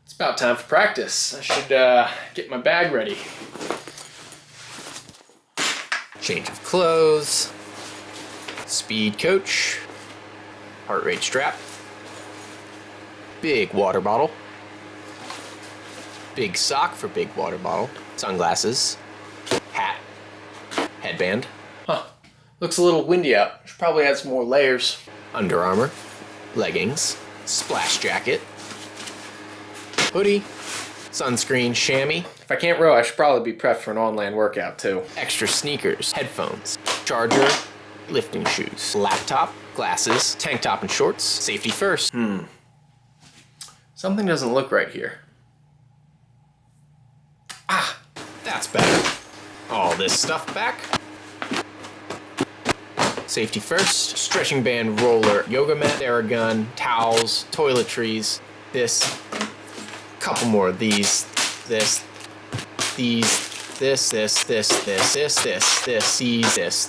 It's about time for practice. I should get my bag ready. Change of clothes, speed coach, heart rate strap, big water bottle, big sock for big water bottle, sunglasses, hat, headband. Huh, looks a little windy out. Should probably add some more layers. Under Armour, leggings, splash jacket, hoodie, sunscreen, chamois. If I can't row, I should probably be prepped for an on-land workout too. Extra sneakers, headphones, charger, lifting shoes, laptop, glasses, tank top and shorts, safety first. Something doesn't look right here. Ah, that's better. All this stuff back. Safety first, stretching band, roller, yoga mat, Theragun, towels, toiletries, this, couple more of these, this, these, this,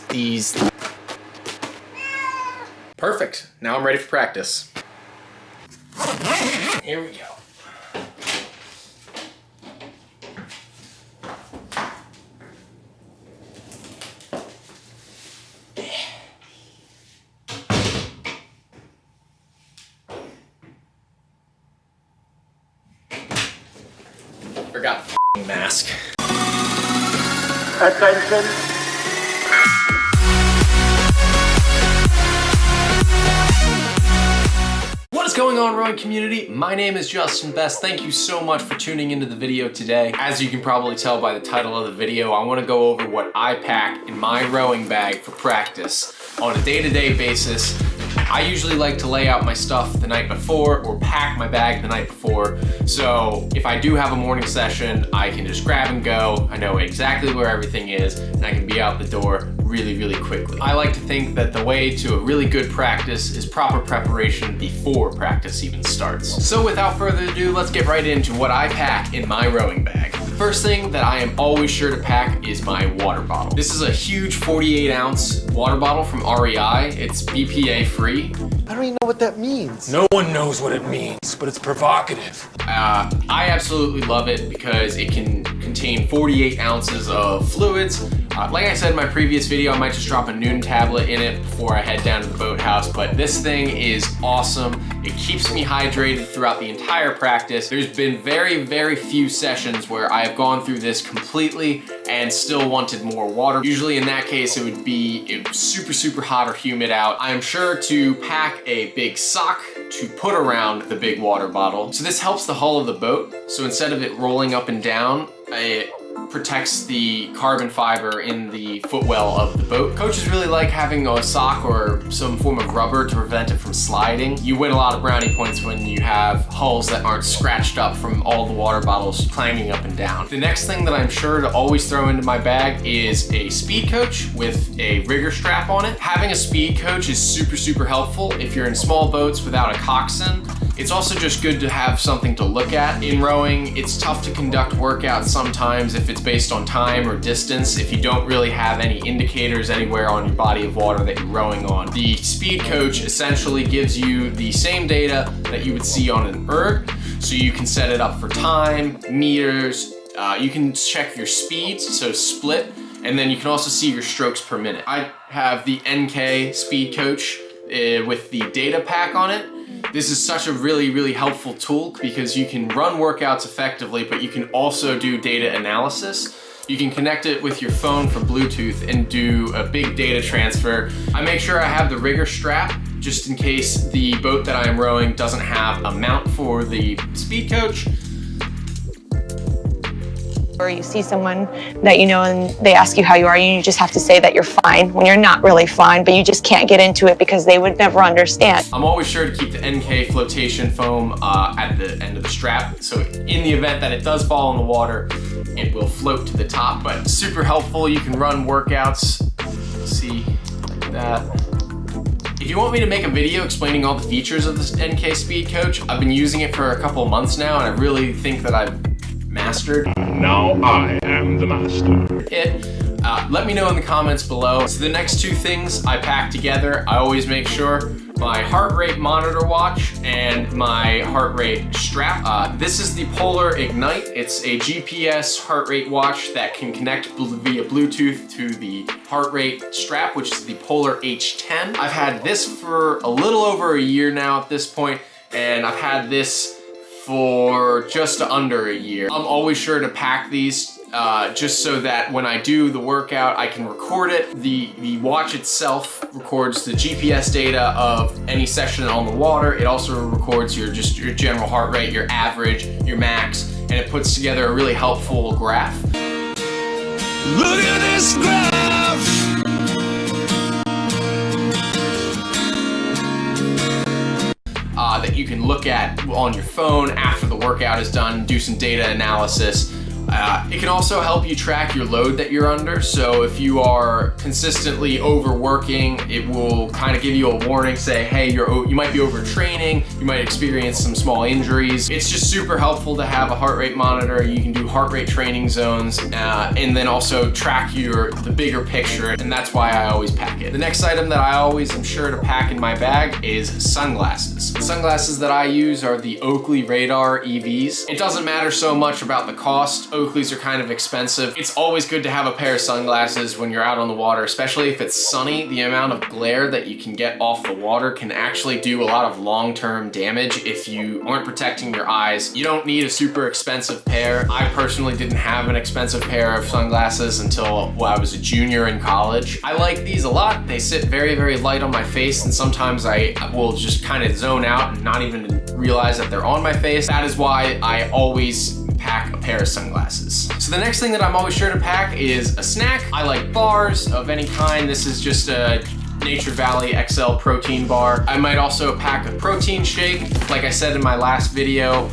these. Perfect. Now I'm ready for practice. Here we go. Forgot the mask. Attention. What is going on, rowing community? My name is Justin Best. Thank you so much for tuning into the video today. As you can probably tell by the title of the video, I want to go over what I pack in my rowing bag for practice on a day-to-day basis. I usually like to lay out my stuff the night before or pack my bag the night before. So if I do have a morning session, I can just grab and go. I know exactly where everything is and I can be out the door really quickly. I like to think that the way to a really good practice is proper preparation before practice even starts. So without further ado, let's get right into what I pack in my rowing bag. The first thing that I am always sure to pack is my water bottle. This is a huge 48-ounce water bottle from REI. It's BPA free. I don't even know what that means. No one knows what it means, but it's provocative. I absolutely love it because it can contain 48 ounces of fluids. Like I said in my previous video, I might just drop a Noon tablet in it before I head down to the boathouse, but this thing is awesome. It keeps me hydrated throughout the entire practice. There's been very few sessions where I have gone through this completely and still wanted more water. Usually in that case, it would be super hot or humid out. I am sure to pack a big sock to put around the big water bottle. So this helps the hull of the boat. So instead of it rolling up and down, it protects the carbon fiber in the footwell of the boat. Coaches really like having a sock or some form of rubber to prevent it from sliding. You win a lot of brownie points when you have hulls that aren't scratched up from all the water bottles clanging up and down. The next thing that I'm sure to always throw into my bag is a speed coach with a rigger strap on it. Having a speed coach is super helpful if you're in small boats without a coxswain. It's also just good to have something to look at. In rowing, it's tough to conduct workouts sometimes if it's based on time or distance, if you don't really have any indicators anywhere on your body of water that you're rowing on. The speed coach essentially gives you the same data that you would see on an erg, so you can set it up for time, meters, you can check your speeds, so split, and then you can also see your strokes per minute. I have the NK speed coach with the data pack on it. This is such a really helpful tool because you can run workouts effectively, but you can also do data analysis. You can connect it with your phone for Bluetooth and do a big data transfer. I make sure I have the rigger strap just in case the boat that I am rowing doesn't have a mount for the speed coach. Or you see someone that you know and they ask you how you are, and you just have to say that you're fine when you're not really fine, but you just can't get into it because they would never understand. I'm always sure to keep the NK flotation foam at the end of the strap, so in the event that it does fall in the water, it will float to the top. But super helpful. You can run workouts, see, like that. If you want me to make a video explaining all the features of this NK Speed Coach, I've been using it for a couple months now, and I really think that I've mastered. Now I am the master. Let me know in the comments below. So the next two things I pack together, I always make sure my heart rate monitor watch and my heart rate strap. This is the Polar Ignite. It's a GPS heart rate watch that can connect via Bluetooth to the heart rate strap, which is the Polar H10. I've had this for a little over a year now at this point, and I've had this for just under a year. I'm always sure to pack these just so that when I do the workout, I can record it. The watch itself records the GPS data of any session on the water. It also records your general heart rate, your average, your max, and it puts together a really helpful graph. Look at this graph. That you can look at on your phone after the workout is done, do some data analysis. It can also help you track your load that you're under. So if you are consistently overworking, it will kind of give you a warning, say, hey, you might be overtraining, you might experience some small injuries. It's just super helpful to have a heart rate monitor. You can do heart rate training zones and then also track the bigger picture, and that's why I always pack it. The next item that I always am sure to pack in my bag is sunglasses. The sunglasses that I use are the Oakley Radar EVs. It doesn't matter so much about the cost. Oakleys are kind of expensive. It's always good to have a pair of sunglasses when you're out on the water, especially if it's sunny. The amount of glare that you can get off the water can actually do a lot of long-term damage if you aren't protecting your eyes. You don't need a super expensive pair. I personally didn't have an expensive pair of sunglasses until I was a junior in college. I like these a lot. They sit very, very light on my face, and sometimes I will just kind of zone out and not even realize that they're on my face. That is why I always pack a pair of sunglasses. So the next thing that I'm always sure to pack is a snack. I like bars of any kind. This is just a Nature Valley XL protein bar. I might also pack a protein shake. Like I said in my last video,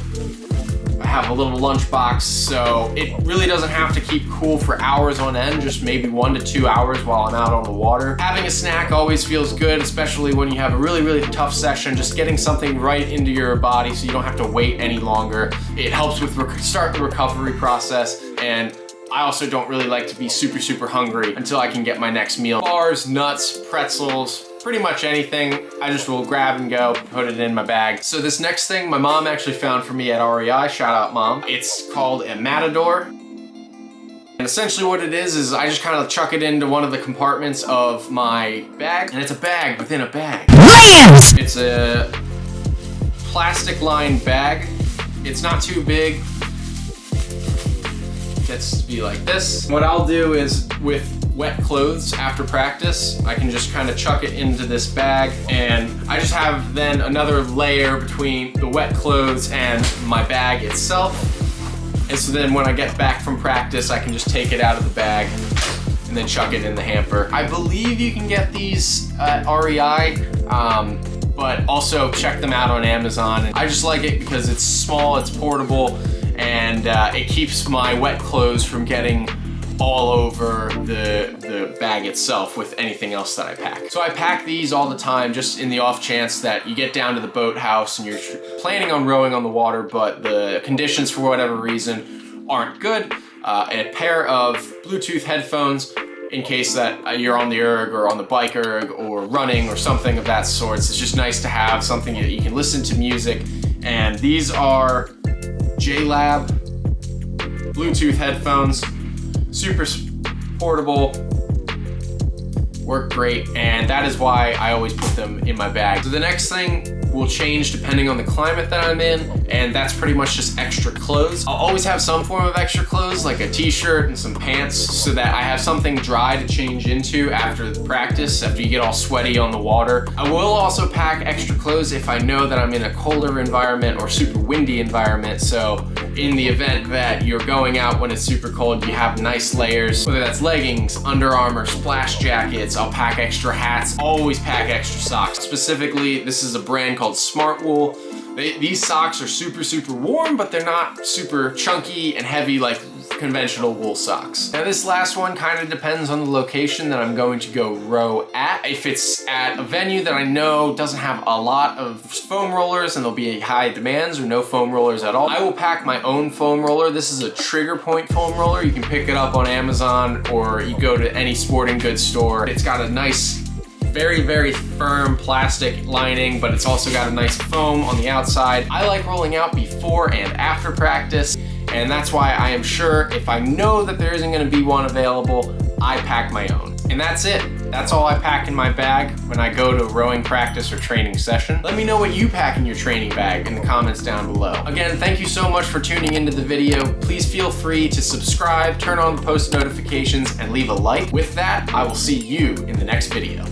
I have a little lunch box, so it really doesn't have to keep cool for hours on end, just maybe 1 to 2 hours while I'm out on the water. Having a snack always feels good, especially when you have a really, really tough session. Just getting something right into your body so you don't have to wait any longer. It helps with start the recovery process, and I also don't really like to be super, super hungry until I can get my next meal. Bars, nuts, pretzels, pretty much anything, I just will grab and go, put it in my bag. So this next thing my mom actually found for me at REI, shout out mom. It's called a Matador. And essentially what it is I just kind of chuck it into one of the compartments of my bag, and it's a bag within a bag. It's a plastic lined bag. It's not too big. It gets to be like this. What I'll do is with wet clothes after practice, I can just kind of chuck it into this bag, and I just have then another layer between the wet clothes and my bag itself. And so then when I get back from practice, I can just take it out of the bag and then chuck it in the hamper. I believe you can get these at REI, but also check them out on Amazon. And I just like it because it's small, it's portable, and it keeps my wet clothes from getting all over the bag itself with anything else that I pack. So I pack these all the time just in the off chance that you get down to the boathouse and you're planning on rowing on the water, but the conditions for whatever reason aren't good. A pair of Bluetooth headphones in case that you're on the erg or on the bike erg or running or something of that sort. It's just nice to have something that you can listen to music. And these are JLab Bluetooth headphones. Super portable, work great, and that is why I always put them in my bag. So the next thing will change depending on the climate that I'm in, and that's pretty much just extra clothes. I'll always have some form of extra clothes, like a t-shirt and some pants, so that I have something dry to change into after the practice, after you get all sweaty on the water. I will also pack extra clothes if I know that I'm in a colder environment or super windy environment, so in the event that you're going out when it's super cold, you have nice layers, whether that's leggings, Under Armour, splash jackets. I'll pack extra hats, always pack extra socks. Specifically, this is a brand called Smart Wool. These socks are super, super warm, but they're not super chunky and heavy like conventional wool socks. Now this last one kind of depends on the location that I'm going to go row at. If it's at a venue that I know doesn't have a lot of foam rollers and there'll be high demands or no foam rollers at all, I will pack my own foam roller. This is a Trigger Point foam roller. You can pick it up on Amazon or you go to any sporting goods store. It's got a nice, very, very firm plastic lining, but it's also got a nice foam on the outside. I like rolling out before and after practice, and that's why I am sure if I know that there isn't gonna be one available, I pack my own. And that's it. That's all I pack in my bag when I go to rowing practice or training session. Let me know what you pack in your training bag in the comments down below. Again, thank you so much for tuning into the video. Please feel free to subscribe, turn on the post notifications, and leave a like. With that, I will see you in the next video.